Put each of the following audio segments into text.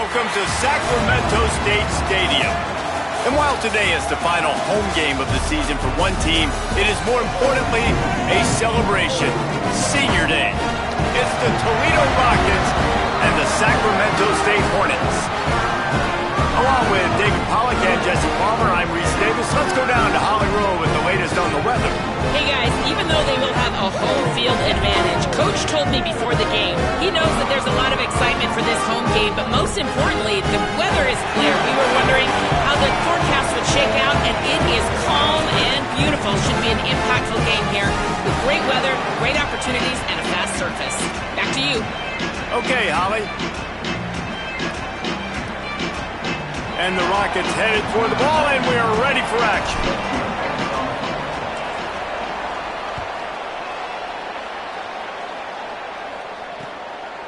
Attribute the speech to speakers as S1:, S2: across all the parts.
S1: Welcome to Sacramento State Stadium. And while today is the final home game of the season for one team, it is more importantly a celebration. Senior Day. It's the Toledo Rockets and the Sacramento State Hornets. Along with David Pollack and Jesse Palmer, I'm Reese Davis. Let's go down to Holly Rowe with the latest on the weather.
S2: Hey guys, even though they will have a home field advantage, Coach told me before the game, he knows that there's a lot of excitement for this home game, but most importantly, the weather is clear. We were wondering how the forecast would shake out, and it is calm and beautiful. Should be an impactful game here with great weather, great opportunities, and a fast surface. Back to you.
S1: Okay, Holly. And the Rockets headed for the ball, and we are ready for action.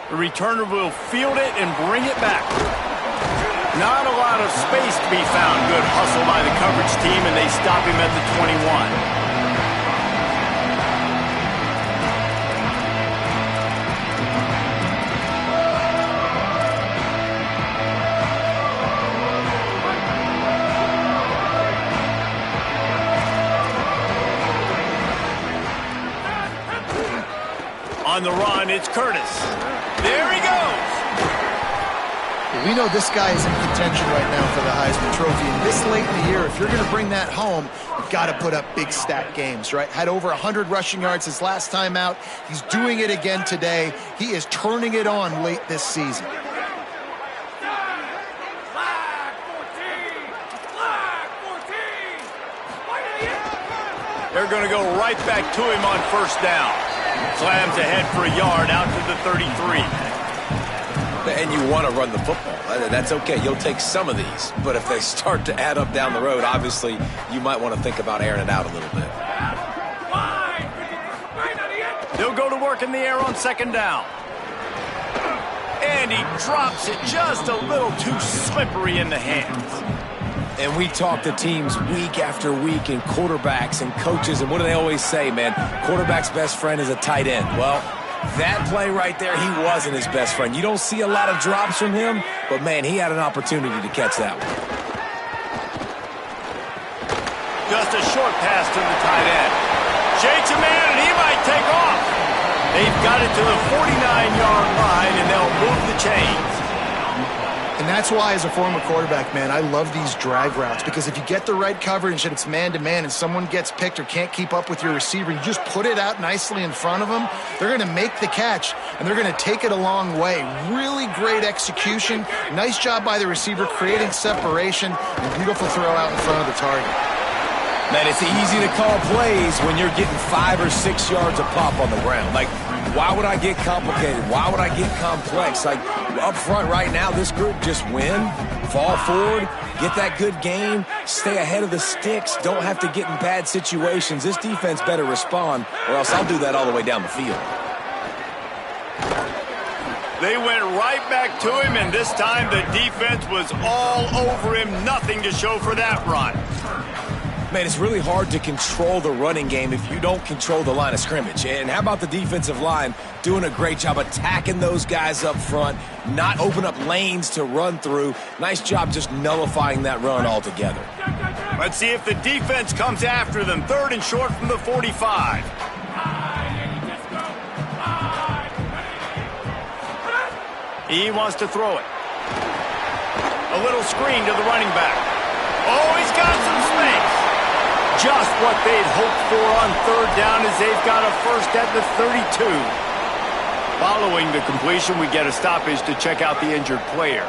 S1: The returner will field it and bring it back. Not a lot of space to be found. Good hustle by the coverage team, and they stop him at the 21. On the run, it's Curtis. There he goes.
S3: We know this guy is in contention right now for the Heisman Trophy. And this late in the year, if you're going to bring that home, you've got to put up big stat games, right? Had over 100 rushing yards his last time out. He's doing it again today. He is turning it on late this season.
S1: They're going to go right back to him on first down. Slams ahead for a yard out to the 33.
S4: And you want to run the football. That's okay. You'll take some of these. But if they start to add up down the road, obviously you might want to think about airing it out a little bit.
S1: They'll go to work in the air on second down. And he drops it just a little too slippery in the hands.
S4: And we talk to teams week after week and quarterbacks and coaches, and what do they always say, man? Quarterback's best friend is a tight end. Well, that play right there, he wasn't his best friend. You don't see a lot of drops from him, but, man, he had an opportunity to catch that one.
S1: Just a short pass to the tight end. Shakes a man, and he might take off. They've got it to the 49-yard line, and they'll move the chains.
S3: And that's why, as a former quarterback, man, I love these drag routes, because if you get the right coverage and it's man-to-man and someone gets picked or can't keep up with your receiver, you just put it out nicely in front of them, they're going to make the catch, and they're going to take it a long way. Really great execution. Nice job by the receiver creating separation, and beautiful throw out in front of the target.
S4: Man, it's easy to call plays when you're getting 5 or 6 yards a pop on the ground. Like, why would I get complicated? Why would I get complex? Like, up front right now, this group just win, fall forward, get that good game, stay ahead of the sticks, don't have to get in bad situations. This defense better respond, or else I'll do that all the way down the field.
S1: They went right back to him, and this time the defense was all over him. Nothing to show for that run.
S4: Man, it's really hard to control the running game if you don't control the line of scrimmage. And how about the defensive line doing a great job attacking those guys up front, not open up lanes to run through. Nice job just nullifying that run altogether.
S1: Let's see if the defense comes after them. 3rd and short from the 45. He wants to throw it. A little screen to the running back. Oh, he's got some space. Just what they'd hoped for on 3rd down, as they've got a first at the 32. Following the completion, we get a stoppage to check out the injured player.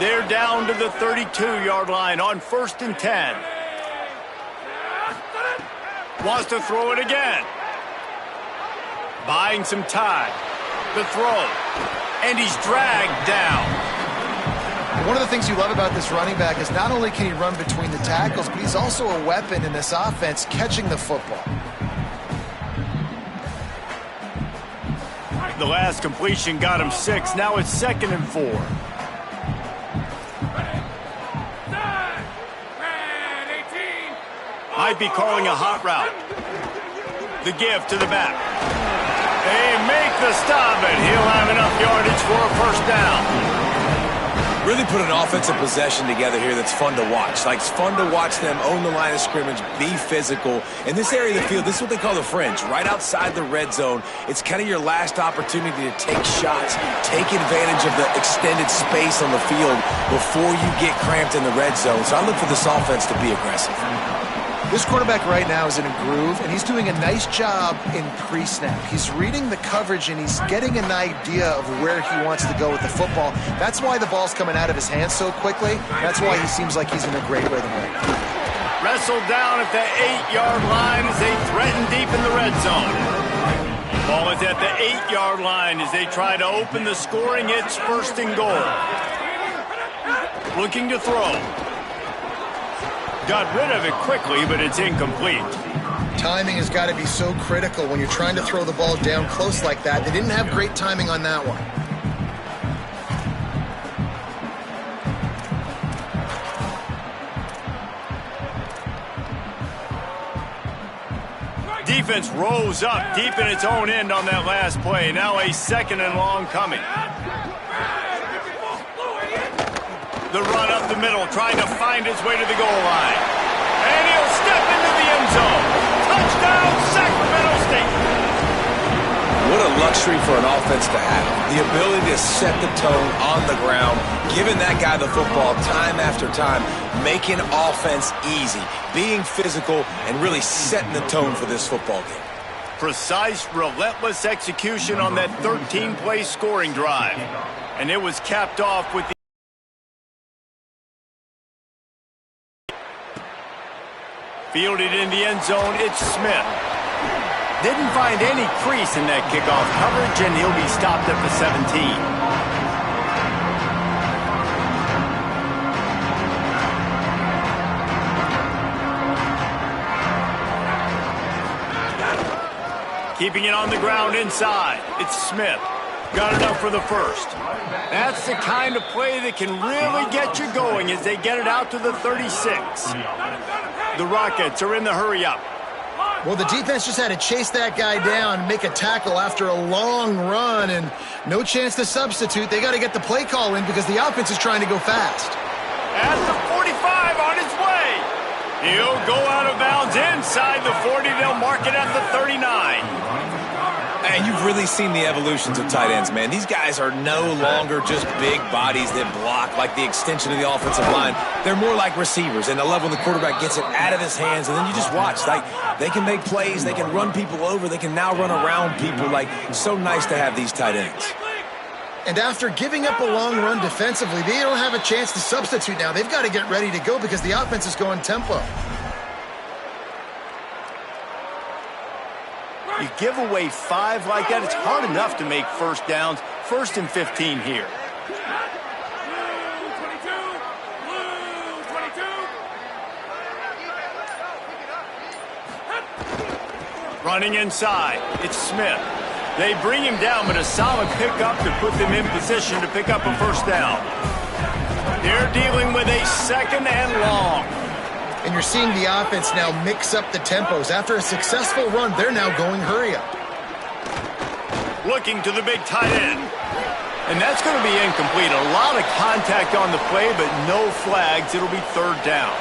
S1: They're down to the 32-yard line on 1st and 10. Wants to throw it again. Buying some time. The throw. And he's dragged down.
S3: One of the things you love about this running back is not only can he run between the tackles, but he's also a weapon in this offense catching the football.
S1: The last completion got him 6. Now it's 2nd and 4. Might be calling a hot route. The give to the back. They make the stop, and he'll have enough yardage for a first down.
S4: Really put an offensive possession together here that's fun to watch. Like, it's fun to watch them own the line of scrimmage, be physical. In this area of the field, this is what they call the fringe, right outside the red zone. It's kind of your last opportunity to take shots, take advantage of the extended space on the field before you get cramped in the red zone. So I look for this offense to be aggressive.
S3: This quarterback right now is in a groove, and he's doing a nice job in pre-snap. He's reading the coverage, and he's getting an idea of where he wants to go with the football. That's why the ball's coming out of his hands so quickly. That's why he seems like he's in a great rhythm right now.
S1: Wrestled down at the 8-yard line as they threaten deep in the red zone. Ball is at the 8-yard line as they try to open the scoring. It's first and goal. Looking to throw. Got rid of it quickly, but it's incomplete.
S3: Timing has got to be so critical when you're trying to throw the ball down close like that. They didn't have great timing on that one.
S1: Defense rose up deep in its own end on that last play. Now a second and long coming. The run up the middle, trying to find his way to the goal line. And he'll step into the end zone. Touchdown, Sacramento State.
S4: What a luxury for an offense to have. The ability to set the tone on the ground, giving that guy the football time after time, making offense easy, being physical, and really setting the tone for this football game.
S1: Precise, relentless execution on that 13-play scoring drive. And it was capped off with the fielded in the end zone, it's Smith. Didn't find any crease in that kickoff coverage, and he'll be stopped at the 17. Keeping it on the ground inside, it's Smith. Got enough for the first. That's the kind of play that can really get you going as they get it out to the 36. The Rockets are in the hurry-up.
S3: Well, the defense just had to chase that guy down and make a tackle after a long run, and no chance to substitute. They got to get the play call in because the offense is trying to go fast.
S1: At the 45 on his way. He'll go out of bounds inside the 40. They'll mark it at the 39.
S4: And you've really seen the evolutions of tight ends, man. These guys are no longer just big bodies that block like the extension of the offensive line. They're more like receivers, and I love when the quarterback gets it out of his hands, and then you just watch. Like, they can make plays, they can run people over, they can now run around people. Like, so nice to have these tight ends.
S3: And after giving up a long run defensively, they don't have a chance to substitute now. They've got to get ready to go because the offense is going tempo.
S1: You give away 5 like that, it's hard enough to make first downs. First and 15 here. Running inside, it's Smith. They bring him down, but a solid pickup to put them in position to pick up a first down. They're dealing with a second and long.
S3: And you're seeing the offense now mix up the tempos. After a successful run, they're now going hurry up.
S1: Looking to the big tight end. And that's going to be incomplete. A lot of contact on the play, but no flags. It'll be third down.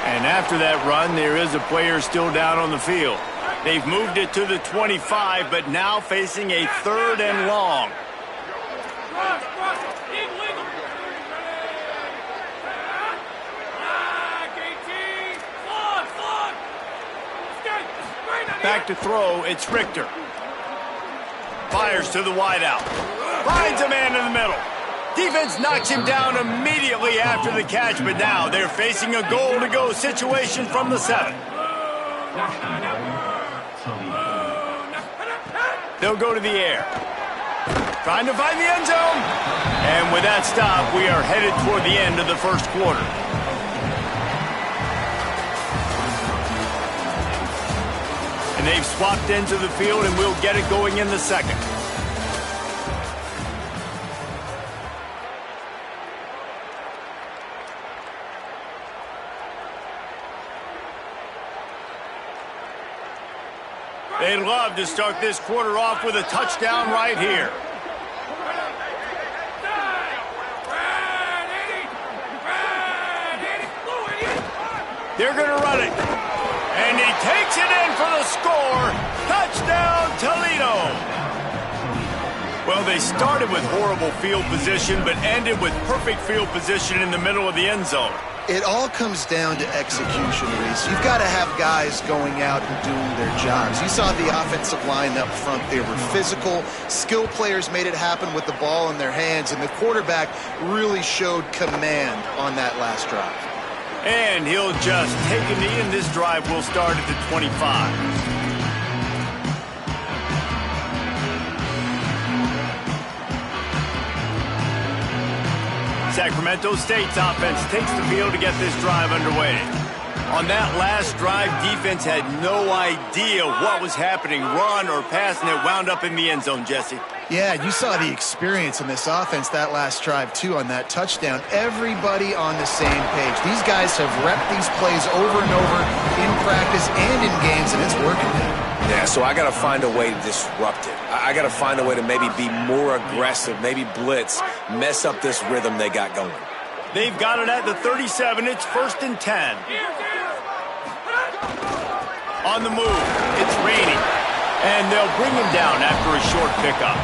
S1: And after that run, there is a player still down on the field. They've moved it to the 25, but now facing a third and long. Back to throw, it's Richter. Fires to the wideout. Finds a man in the middle. Defense knocks him down immediately after the catch, but now they're facing a goal-to-go situation from the 7. They'll go to the air. Trying to find the end zone. And with that stop, we are headed toward the end of the first quarter. And they've swapped ends of the field, and we'll get it going in the second. They'd love to start this quarter off with a touchdown right here. They're going to run it. And he takes it in for the score. Touchdown, Toledo. Well, they started with horrible field position, but ended with perfect field position in the middle of the end zone.
S3: It all comes down to execution, Reese. You've got to have guys going out and doing their jobs. You saw the offensive line up front. They were physical. Skill players made it happen with the ball in their hands, and the quarterback really showed command on that last drive.
S1: And he'll just take a knee, and this drive will start at the 25. Sacramento State's offense takes the field to get this drive underway. On that last drive, defense had no idea what was happening, run or pass, and it wound up in the end zone, Jesse.
S3: Yeah, you saw the experience in this offense that last drive, too, on that touchdown. Everybody on the same page. These guys have repped these plays over and over in practice and in games, and it's working now.
S4: Yeah, so I got to find a way to disrupt it. I got to find a way to maybe be more aggressive, maybe blitz, mess up this rhythm they got going.
S1: They've got it at the 37. It's 1st and 10. On the move. It's raining. And they'll bring him down after a short pickup.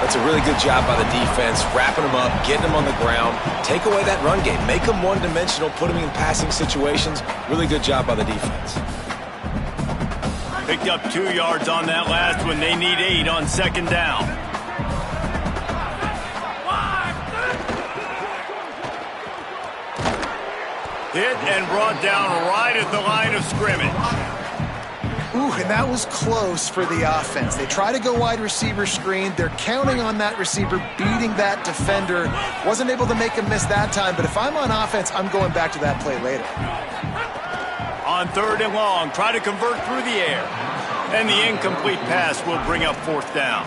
S4: That's a really good job by the defense, wrapping them up, getting them on the ground, take away that run game, make them one-dimensional, put them in passing situations. Really good job by the defense.
S1: Picked up 2 yards on that last one. They need 8 on 2nd down. Hit and brought down right at the line of scrimmage.
S3: Ooh, and that was close for the offense. They try to go wide receiver screen. They're counting on that receiver beating that defender. Wasn't able to make him miss that time, but if I'm on offense, I'm going back to that play later.
S1: On 3rd and long, try to convert through the air. And the incomplete pass will bring up 4th down.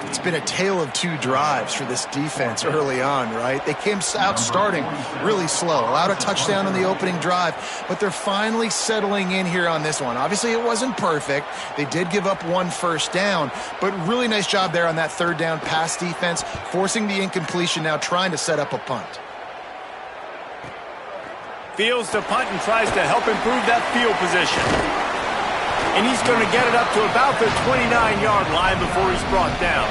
S3: It's been a tale of 2 drives for this defense early on, right? They came out starting really slow, allowed a touchdown on the opening drive, but they're finally settling in here on this one. Obviously, it wasn't perfect. They did give up 1 first down, but really nice job there on that 3rd down pass defense, forcing the incompletion, now trying to set up a punt.
S1: Fields to punt and tries to help improve that field position. And he's going to get it up to about the 29-yard line before he's brought down.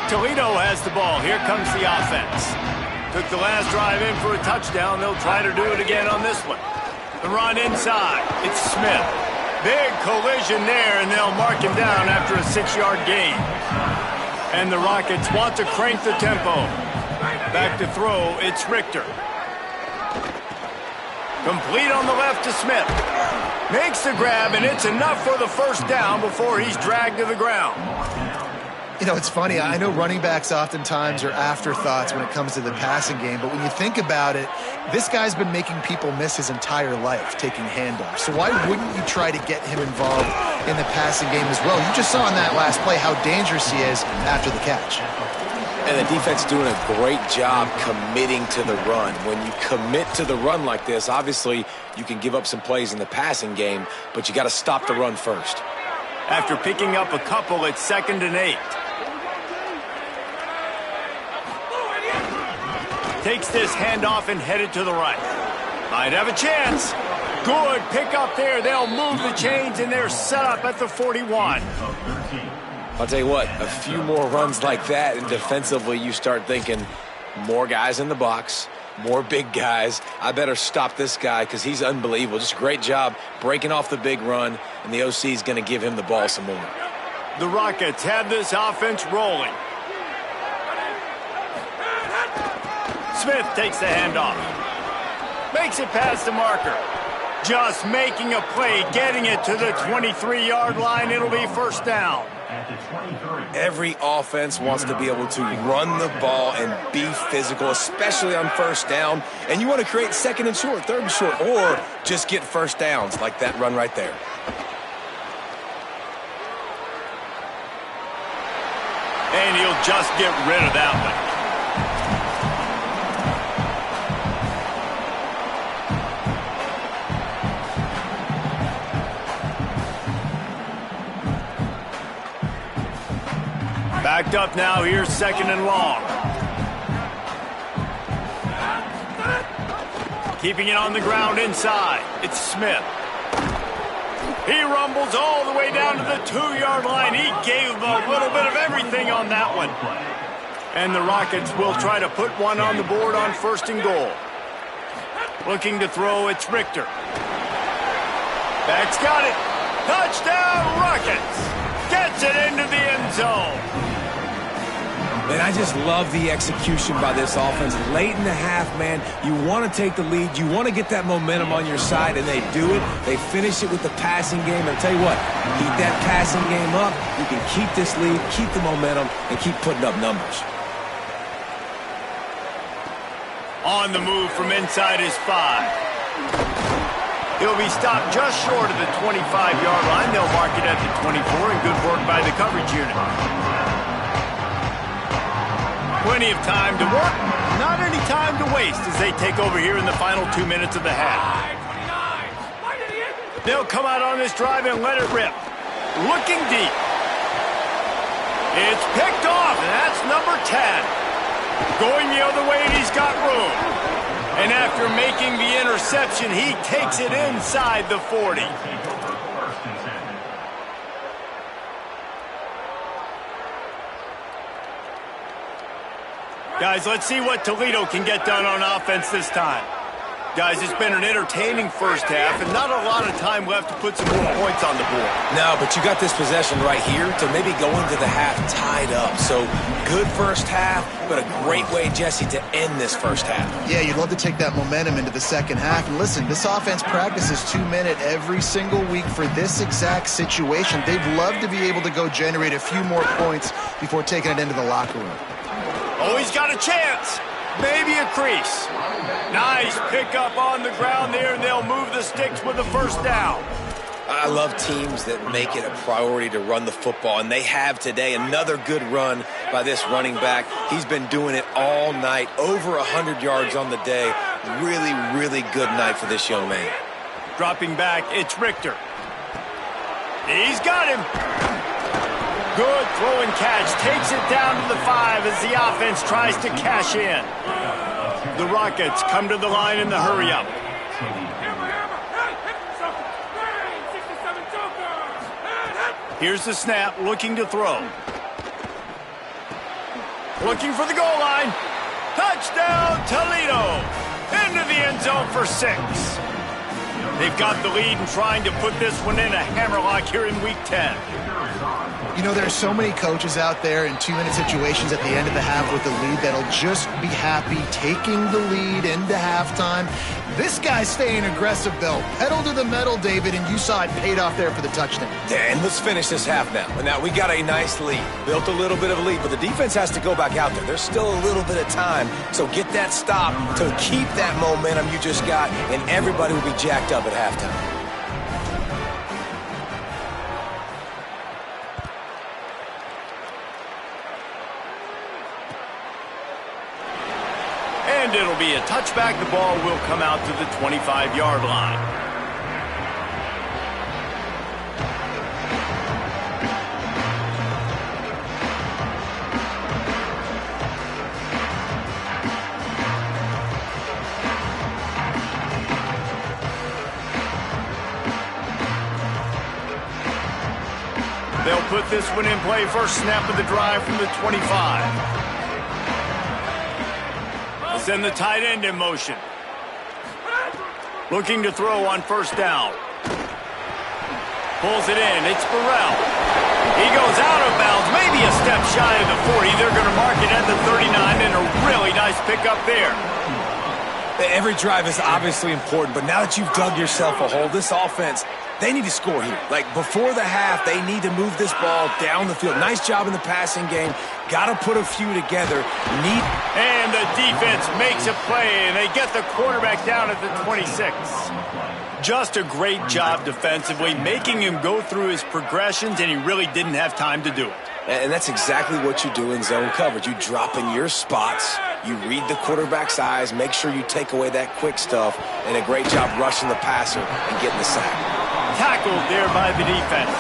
S1: Toledo has the ball. Here comes the offense. Took the last drive in for a touchdown. They'll try to do it again on this one. The run inside. It's Smith. Big collision there, and they'll mark him down after a 6-yard gain. And the Rockets want to crank the tempo. Back to throw, it's Richter. Complete on the left to Smith. Makes the grab, and it's enough for the first down before he's dragged to the ground.
S3: You know, it's funny. I know running backs oftentimes are afterthoughts when it comes to the passing game, but when you think about it, this guy's been making people miss his entire life taking handoffs. So why wouldn't you try to get him involved in the passing game as well? You just saw in that last play how dangerous he is after the catch.
S4: And the defense doing a great job committing to the run. When you commit to the run like this, obviously you can give up some plays in the passing game, but you got to stop the run first.
S1: After picking up a couple, it's 2nd and 8. Takes this handoff and headed to the right. Might have a chance. Good pick up there. They'll move the chains, and they're set up at the 41.
S4: I'll tell you what, a few more runs like that, and defensively you start thinking more guys in the box, more big guys. I better stop this guy because he's unbelievable. Just a great job breaking off the big run, and the OC is going to give him the ball some more.
S1: The Rockets have this offense rolling. Smith takes the handoff. Makes it past the marker. Just making a play, getting it to the 23-yard line. It'll be first down.
S4: Every offense wants to be able to run the ball and be physical, especially on first down. And you want to create 2nd and short, 3rd and short, or just get first downs like that run right there.
S1: And he'll just get rid of that one. Backed up now. Here's 2nd and long. Keeping it on the ground inside. It's Smith. He rumbles all the way down to the 2-yard line. He gave him a little bit of everything on that one. And the Rockets will try to put one on the board on 1st and goal. Looking to throw, it's Richter. Back's got it. Touchdown, Rockets. Gets it into the end zone.
S4: Man, I just love the execution by this offense. Late in the half, man, you want to take the lead. You want to get that momentum on your side, and they do it. They finish it with the passing game. And I'll tell you what, keep that passing game up. You can keep this lead, keep the momentum, and keep putting up numbers.
S1: On the move from inside his 5. He'll be stopped just short of the 25-yard line. They'll mark it at the 24, and good work by the coverage unit. Plenty of time to work, not any time to waste as they take over here in the final 2 minutes of the half. They'll come out on this drive and let it rip. Looking deep. It's picked off, and that's number 10. Going the other way, and he's got room. And after making the interception, he takes it inside the 40. Guys, let's see what Toledo can get done on offense this time. Guys, it's been an entertaining first half and not a lot of time left to put some more points on the board.
S4: No, but you got this possession right here to maybe go into the half tied up. So good first half, but a great way, Jesse, to end this first half.
S3: Yeah, you'd love to take that momentum into the second half. And listen, this offense practices 2-minute every single week for this exact situation. They'd love to be able to go generate a few more points before taking it into the locker room.
S1: Oh, he's got a chance. Maybe a crease. Nice pickup on the ground there, and they'll move the sticks with the first down.
S4: I love teams that make it a priority to run the football, and they have today. Another good run by this running back. He's been doing it all night, over 100 yards on the day. Really, really good night for this young man.
S1: Dropping back, it's Richter. He's got him. Good throw and catch. Takes it down to the 5 as the offense tries to cash in. The Rockets come to the line in the hurry-up. Here's the snap, looking to throw. Looking for the goal line. Touchdown, Toledo. Into the end zone for 6. They've got the lead and trying to put this one in a hammerlock here in Week 10.
S3: You know, there are so many coaches out there in 2-minute situations at the end of the half with the lead that'll just be happy taking the lead into halftime. This guy's staying aggressive, though. Pedal to the metal, David, and you saw it paid off there for the touchdown.
S4: And let's finish this half now. Now, we got a nice lead. Built a little bit of a lead, but the defense has to go back out there. There's still a little bit of time, so get that stop to keep that momentum you just got, and everybody will be jacked up at halftime.
S1: And it'll be a touchback. The ball will come out to the 25-yard line. They'll put this one in play. First snap of the drive from the 25. Send the tight end in motion. Looking to throw on first down. Pulls it in. It's Burrell. He goes out of bounds, maybe a step shy of the 40. They're going to mark it at the 39, and a really nice pickup there.
S4: Every drive is obviously important, but now that you've dug yourself a hole, this offense, they need to score here. Like, before the half, they need to move this ball down the field. Nice job in the passing game. Got to put a few together.
S1: And the defense makes a play, and they get the quarterback down at the 26. Just a great job defensively, making him go through his progressions, and he really didn't have time to do it.
S4: And that's exactly what you do in zone coverage. You drop in your spots, you read the quarterback's eyes, make sure you take away that quick stuff, and a great job rushing the passer and getting the sack.
S1: Tackled there by the defense.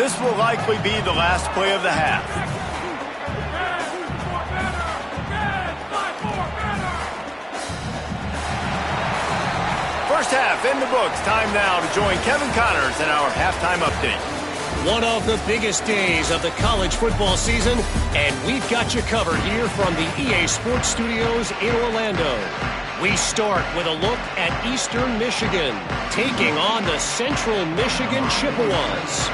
S1: This will likely be the last play of the half. First half in the books. Time now to join Kevin Connors in our halftime update.
S5: One of the biggest days of the college football season, and we've got you covered here from the EA Sports Studios in Orlando. We start with a look at Eastern Michigan, taking on the Central Michigan Chippewas.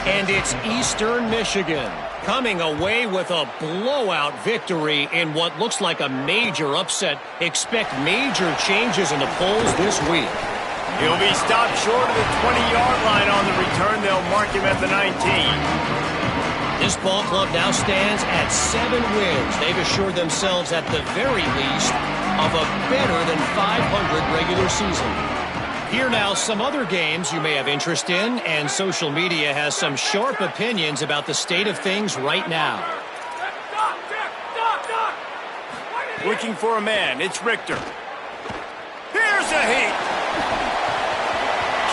S5: And it's Eastern Michigan coming away with a blowout victory in what looks like a major upset. Expect major changes in the polls this week.
S1: He'll be stopped short of the 20-yard line on the return. They'll mark him at the 19.
S5: This ball club now stands at 7 wins. They've assured themselves at the very least of a better than 500 regular season. Here now some other games you may have interest in, and social media has some sharp opinions about the state of things right now.
S1: Looking for a man, it's Richter. Here's a heat.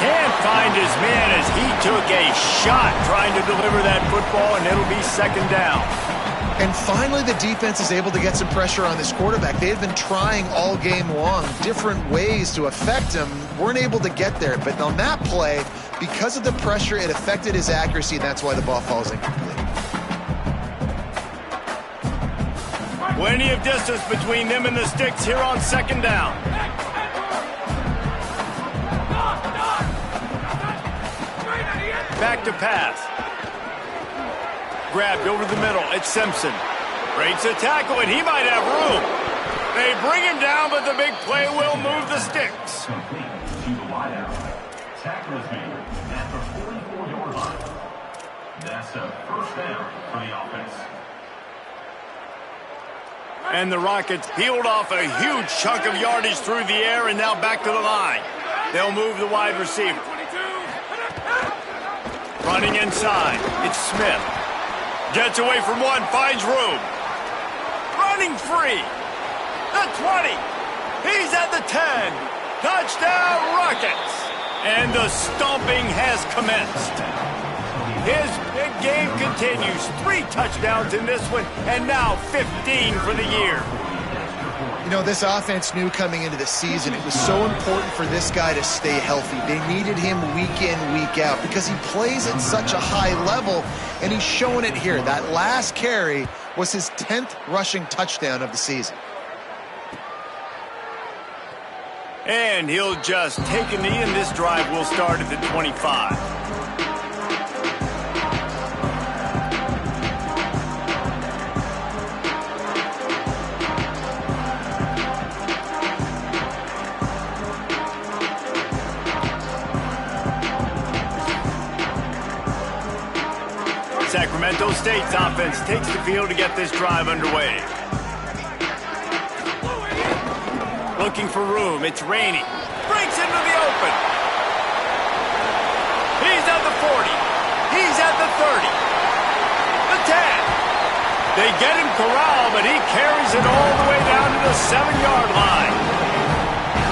S1: Can't find his man as he took a shot trying to deliver that football, and it'll be second down.
S3: And finally, the defense is able to get some pressure on this quarterback. They had been trying all game long different ways to affect him. Weren't able to get there. But on that play, because of the pressure, it affected his accuracy, and that's why the ball falls incomplete.
S1: Plenty of distance between them and the sticks here on second down. Back to pass. Grabbed over the middle. It's Simpson. Breaks a tackle, and he might have room. They bring him down, but the big play will move the sticks.
S6: Complete to the wideout. Tackle is made at the 44-yard line. That's a first down for the offense.
S1: And the Rockets peeled off a huge chunk of yardage through the air, and now back to the line. They'll move the wide receiver. Running inside. It's Smith. Gets away from one, finds room. Running free. The 20. He's at the 10. Touchdown, Rockets. And the stomping has commenced. His big game continues. 3 touchdowns in this one, and now 15 for the year.
S3: You know, this offense knew coming into the season it was so important for this guy to stay healthy. They needed him week in, week out because he plays at such a high level, and he's showing it here. That last carry was his 10th rushing touchdown of the season.
S1: And he'll just take a knee, and this drive will start at the 25. Sacramento State's offense takes the field to get this drive underway. Looking for room, it's Rainey. Breaks into the open. He's at the 40. He's at the 30. The 10. They get him corralled, but he carries it all the way down to the 7-yard line.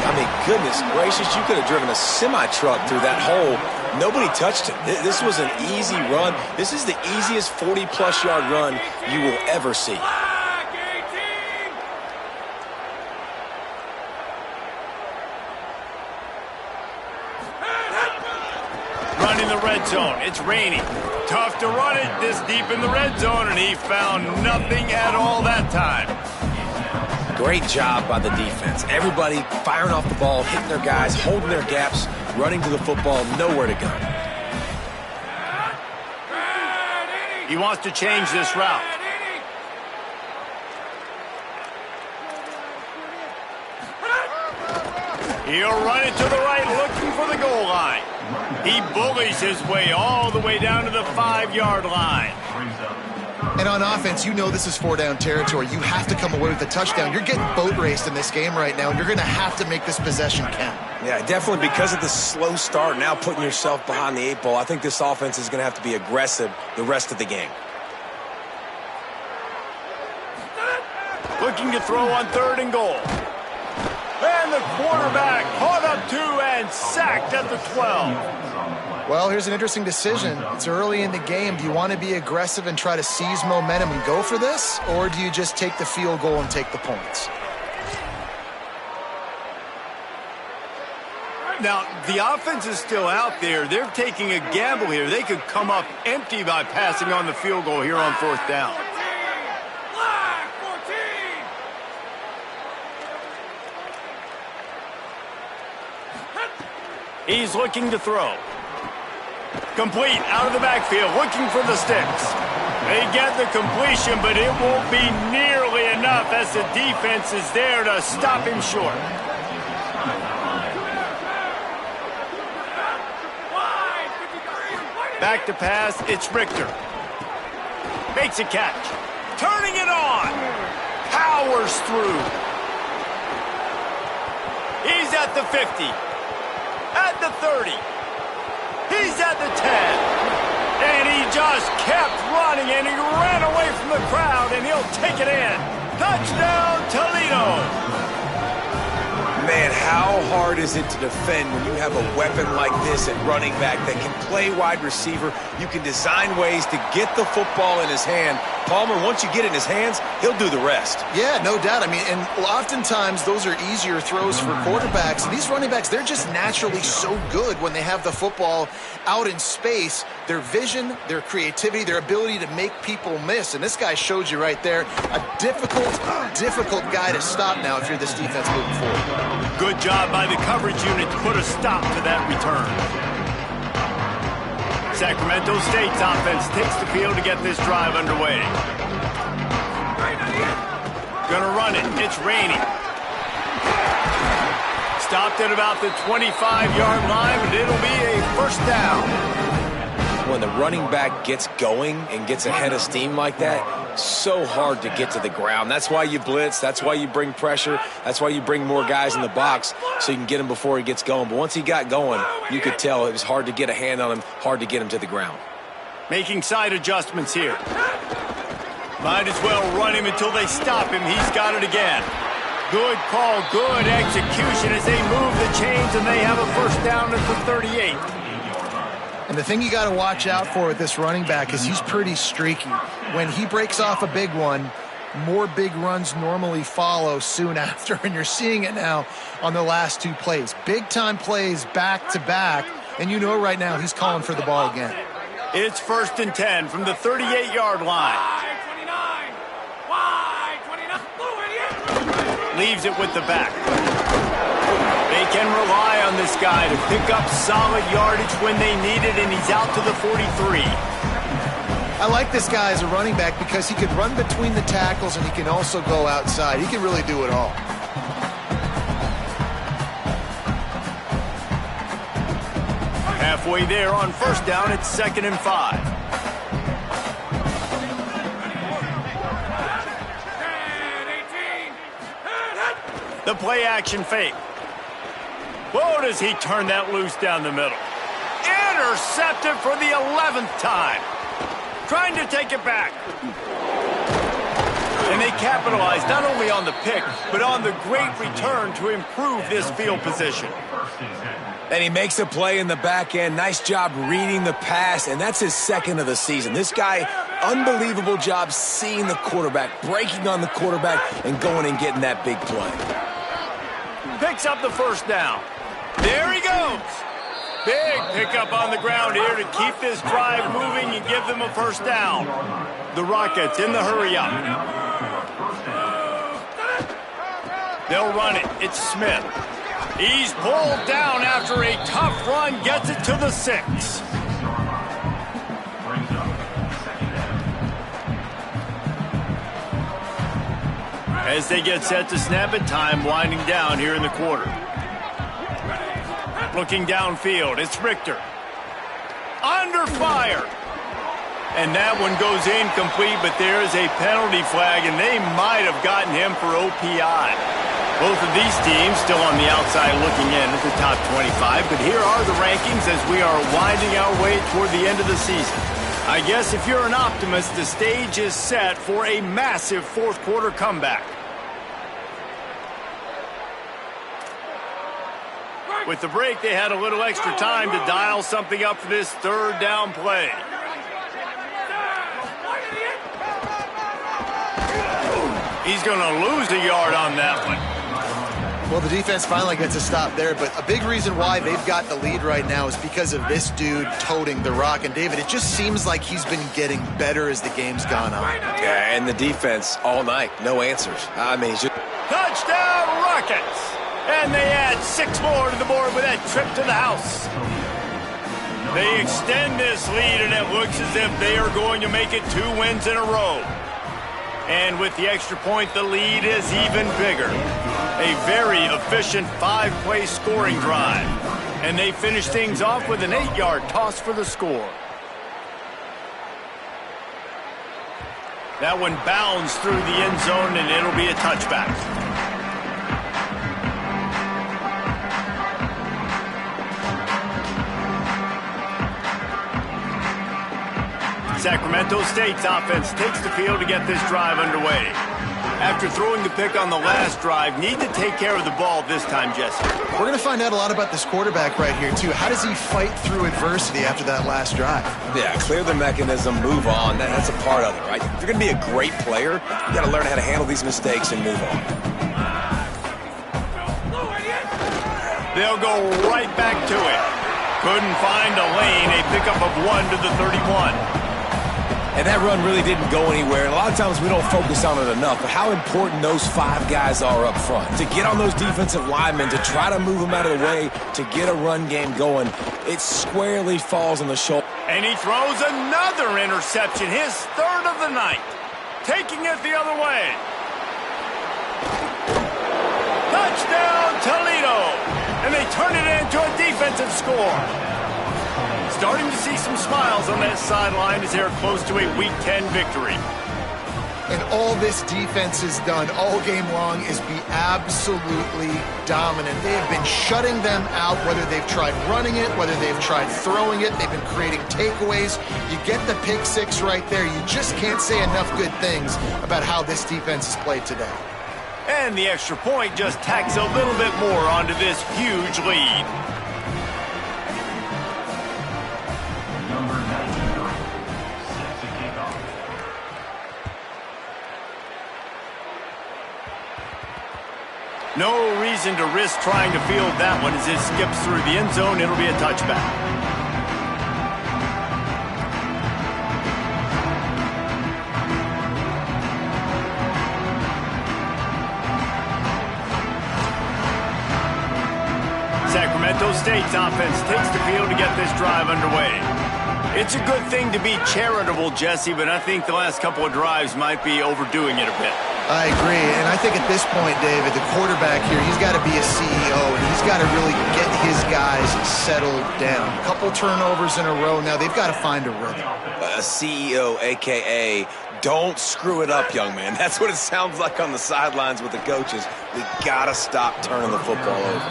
S4: I mean, goodness gracious, you could have driven a semi-truck through that hole. Nobody touched him. This was an easy run. This is the easiest 40-plus yard run you will ever see.
S1: Running the red zone. It's Rainey. Tough to run it this deep in the red zone, and he found nothing at all that time.
S4: Great job by the defense. Everybody firing off the ball, hitting their guys, holding their gaps, running to the football, nowhere to go.
S1: He wants to change this route. He'll run it to the right, looking for the goal line. He bullies his way all the way down to the 5-yard line.
S3: And on offense, you know this is 4-down territory. You have to come away with a touchdown. You're getting boat raced in this game right now, and you're going to have to make this possession count.
S4: Yeah, definitely because of the slow start, now putting yourself behind the 8 ball, I think this offense is going to have to be aggressive the rest of the game.
S1: Looking to throw on 3rd and goal. And the quarterback caught up to and sacked at the 12.
S3: Well, here's an interesting decision. It's early in the game. Do you want to be aggressive and try to seize momentum and go for this? Or do you just take the field goal and take the points?
S1: Now, the offense is still out there. They're taking a gamble here. They could come up empty by passing on the field goal here on 4th down. He's looking to throw. Complete out of the backfield, looking for the sticks. They get the completion, but it won't be nearly enough as the defense is there to stop him short. Back to pass, it's Richter. Makes a catch. Turning it on. Powers through. He's at the 50. At the 30. He's at the 10. And he just kept running, and he ran away from the crowd, and he'll take it in. Touchdown, Toledo.
S4: Man, how hard is it to defend when you have a weapon like this at running back that can play wide receiver? You can design ways to get the football in his hand. Palmer, once you get it in his hands, he'll do the rest.
S3: Yeah, no doubt. I mean, and oftentimes those are easier throws for quarterbacks. These running backs, they're just naturally so good when they have the football out in space. Their vision, their creativity, their ability to make people miss. And this guy showed you right there, a difficult guy to stop now if you're this defense moving forward.
S1: Good job by the coverage unit to put a stop to that return. Sacramento State's offense takes the field to get this drive underway. Gonna run it. It's raining. Stopped at about the 25-yard line, but it'll be a 1st down.
S4: When the running back gets going and gets ahead of steam like that, so hard to get to the ground. That's why you blitz. That's why you bring pressure. That's why you bring more guys in the box so you can get him before he gets going. But once he got going, you could tell it was hard to get a hand on him, hard to get him to the ground.
S1: Making side adjustments here. Might as well run him until they stop him. He's got it again. Good call, good execution as they move the chains, and they have a 1st down at the 38.
S3: And the thing you got to watch out for with this running back is he's pretty streaky. When he breaks off a big one, more big runs normally follow soon after, and you're seeing it now on the last 2 plays. Big-time plays back-to-back, and you know right now he's calling for the ball again.
S1: It's 1st and 10 from the 38-yard line. Leaves it with the back. They can rely on this guy to pick up solid yardage when they need it, and he's out to the 43.
S3: I like this guy as a running back because he can run between the tackles and he can also go outside. He can really do it all.
S1: Halfway there on 1st down, it's 2nd and 5. The play action fake. Whoa, does he turn that loose down the middle. Intercepted for the 11th time. Trying to take it back. And they capitalize not only on the pick, but on the great return to improve this field position.
S4: And he makes a play in the back end. Nice job reading the pass, and that's his 2nd of the season. This guy, unbelievable job seeing the quarterback, breaking on the quarterback, and going and getting that big play.
S1: Picks up the 1st down. There he goes. Big pickup on the ground here to keep this drive moving and give them a 1st down. The Rockets in the hurry-up. They'll run it. It's Smith. He's pulled down after a tough run, gets it to the 6. As they get set to snap it, time winding down here in the quarter. Looking downfield, it's Richter. Under fire. And that one goes incomplete, but there is a penalty flag, and they might have gotten him for OPI. Both of these teams still on the outside looking in at the top 25, but here are the rankings as we are winding our way toward the end of the season. I guess if you're an optimist, the stage is set for a massive 4th quarter comeback. With the break, they had a little extra time to dial something up for this third down play. He's going to lose a yard on that one.
S3: Well, the defense finally gets a stop there, but a big reason why they've got the lead right now is because of this dude toting the rock. And, David, it just seems like he's been getting better as the game's gone on.
S4: Yeah, and the defense all night, no answers. I mean, just...
S1: Touchdown, Rockets! And they add 6 more to the board with that trip to the house. They extend this lead, and it looks as if they are going to make it 2 wins in a row. And with the extra point, the lead is even bigger. A very efficient 5-play scoring drive. And they finish things off with an 8-yard toss for the score. That one bounds through the end zone, and it'll be a touchback. Sacramento State's offense takes the field to get this drive underway. After throwing the pick on the last drive, need to take care of the ball this time, Jesse.
S3: We're going to find out a lot about this quarterback right here, too. How does he fight through adversity after that last drive?
S4: Yeah, clear the mechanism, move on. That's a part of it, right? If you're going to be a great player, you got to learn how to handle these mistakes and move on.
S1: They'll go right back to it. Couldn't find a lane. A pickup of 1 to the 31.
S4: And that run really didn't go anywhere. And a lot of times we don't focus on it enough, but how important those 5 guys are up front. To get on those defensive linemen, to try to move them out of the way, to get a run game going, it squarely falls on the shoulder.
S1: And he throws another interception, his 3rd of the night. Taking it the other way. Touchdown, Toledo! And they turn it into a defensive score. Starting to see some smiles on that sideline as they're close to a Week 10 victory.
S3: And all this defense has done all game long is be absolutely dominant. They have been shutting them out, whether they've tried running it, whether they've tried throwing it. They've been creating takeaways. You get the pick 6 right there. You just can't say enough good things about how this defense has played today.
S1: And the extra point just tacks a little bit more onto this huge lead.
S6: Number 93, set to kick off.
S1: No reason to risk trying to field that one as it skips through the end zone. It'll be a touchback. Sacramento State's offense takes the field to get this drive underway. It's a good thing to be charitable, Jesse, but I think the last couple of drives might be overdoing it a bit.
S3: I agree, and I think at this point, David, the quarterback here, he's got to be a CEO, and he's got to really get his guys settled down. A couple turnovers in a row now. They've got to find a rhythm.
S4: A CEO, a.k.a. don't screw it up, young man. That's what it sounds like on the sidelines with the coaches. We got to stop turning the football over.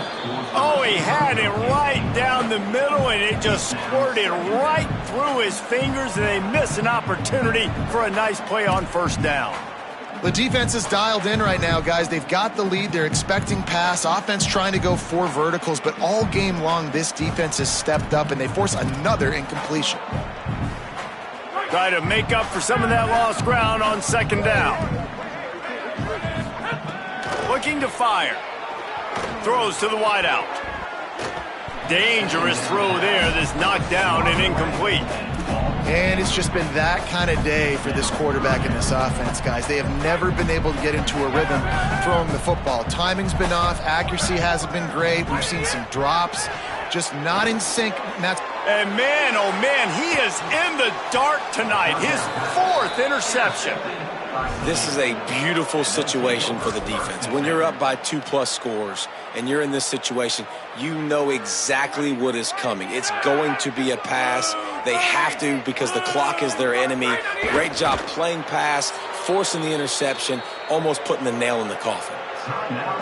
S1: Oh, he had it right down the middle, and it just squirted right through his fingers, and they miss an opportunity for a nice play on first down.
S3: The defense is dialed in right now, guys. They've got the lead. They're expecting pass. Offense trying to go 4 verticals, but all game long, this defense has stepped up, and they force another incompletion.
S1: Try to make up for some of that lost ground on second down. Looking to fire. Throws to the wideout. Dangerous throw there that's knocked down and incomplete.
S3: And it's just been that kind of day for this quarterback and this offense, guys. They have never been able to get into a rhythm throwing the football. Timing's been off. Accuracy hasn't been great. We've seen some drops. Just not in sync.
S1: And man, oh man, he is in the dark tonight. His 4th interception.
S4: This is a beautiful situation for the defense. When you're up by 2+ scores and you're in this situation, you know exactly what is coming. It's going to be a pass. They have to because the clock is their enemy. Great job playing pass, forcing the interception, almost putting the nail in the coffin.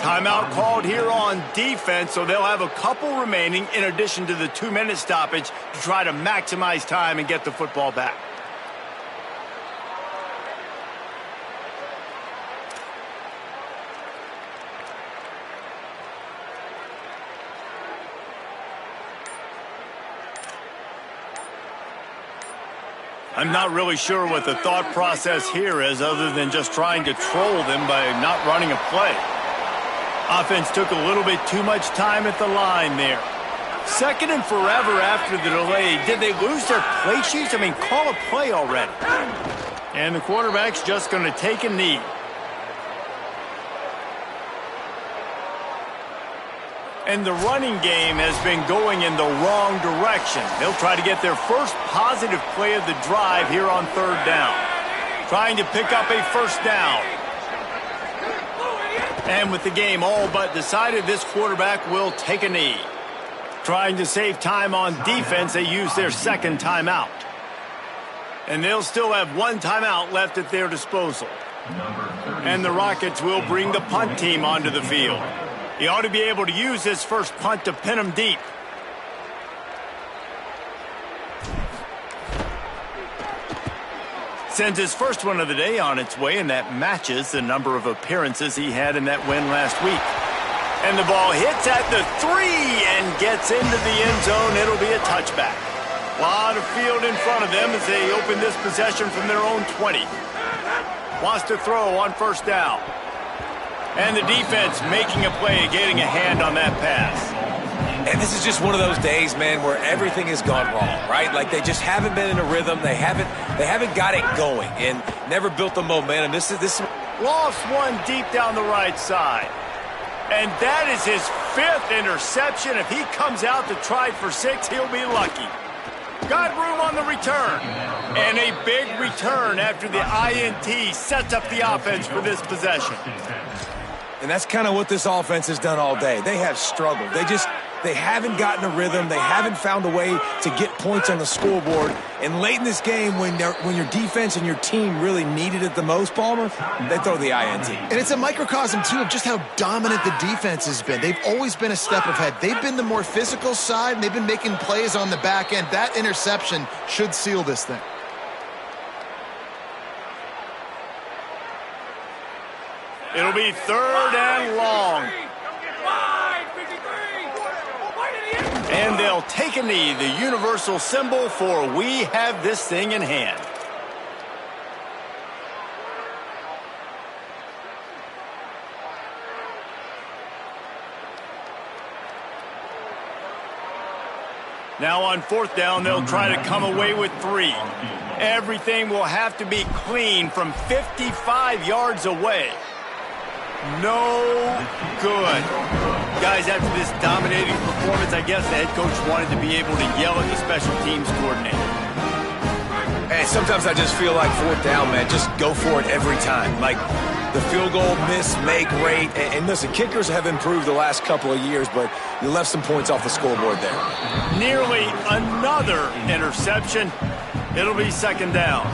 S1: Timeout called here on defense, so they'll have a couple remaining in addition to the 2-minute stoppage to try to maximize time and get the football back. I'm not really sure what the thought process here is other than just trying to troll them by not running a play. Offense took a little bit too much time at the line there. Second and forever after the delay. Did they lose their play sheets? I mean, call a play already. And the quarterback's just going to take a knee. And the running game has been going in the wrong direction. They'll try to get their first positive play of the drive here on third down. Trying to pick up a first down. And with the game all but decided, this quarterback will take a knee. Trying to save time on defense, they use their second timeout. And they'll still have one timeout left at their disposal. And the Rockets will bring the punt team onto the field. He ought to be able to use this first punt to pin him deep. Sends his first one of the day on its way, and that matches the number of appearances he had in that win last week. And the ball hits at the 3 and gets into the end zone. It'll be a touchback. A lot of field in front of them as they open this possession from their own 20. Wants to throw on first down. And the defense making a play, getting a hand on that pass.
S4: And this is just one of those days, man, where everything has gone wrong, right? Like they just haven't been in a rhythm. They haven't got it going and never built the momentum. This is
S1: Lost one deep down the right side. And that is his 5th interception. If he comes out to try for 6, he'll be lucky. Got room on the return. And a big return after the INT sets up the offense for this possession.
S4: And that's kind of what this offense has done all day. They have struggled. They haven't gotten a rhythm. They haven't found a way to get points on the scoreboard. And late in this game, when your defense and your team really needed it the most, Palmer, they throw the INT.
S3: And it's a microcosm, too, of just how dominant the defense has been. They've always been a step ahead. They've been the more physical side, and they've been making plays on the back end. That interception should seal this thing.
S1: It'll be third and long. And they'll take a knee, the universal symbol for we have this thing in hand. Now on fourth down, they'll try to come away with 3. Everything will have to be clean from 55 yards away. No good. Guys, after this dominating performance, I guess the head coach wanted to be able to yell at the special teams coordinator.
S4: And sometimes I just feel like fourth down, man, just go for it every time. Like the field goal miss, make rate. And listen, kickers have improved the last couple of years, but you left some points off the scoreboard there.
S1: Nearly another interception. It'll be second down.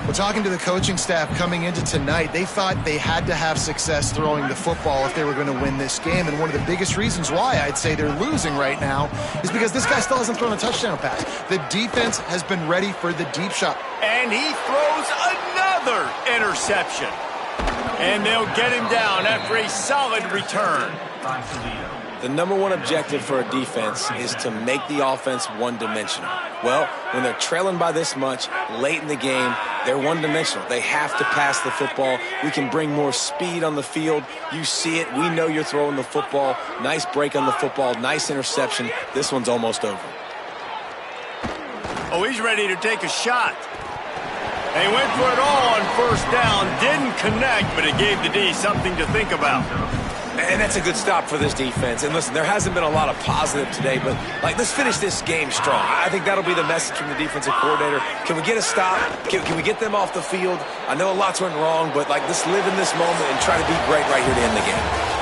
S3: Well, talking to the coaching staff coming into tonight, they thought they had to have success throwing the football if they were going to win this game. And one of the biggest reasons why I'd say they're losing right now is because this guy still hasn't thrown a touchdown pass. The defense has been ready for the deep shot.
S1: And he throws another interception. And they'll get him down after a solid return.
S4: The number one objective for a defense is to make the offense one-dimensional. Well, when they're trailing by this much late in the game, they're one-dimensional. They have to pass the football. We can bring more speed on the field. You see it. We know you're throwing the football. Nice break on the football. Nice interception. This one's almost over.
S1: Oh, he's ready to take a shot. And he went for it all on first down. Didn't connect, but it gave the D something to think about.
S4: And that's a good stop for this defense. And listen, there hasn't been a lot of positive today, but let's finish this game strong. I think that'll be the message from the defensive coordinator. Can we get a stop? Can we get them off the field? I know a lot's went wrong, but let's live in this moment and try to be great right here to end the game.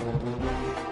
S3: game.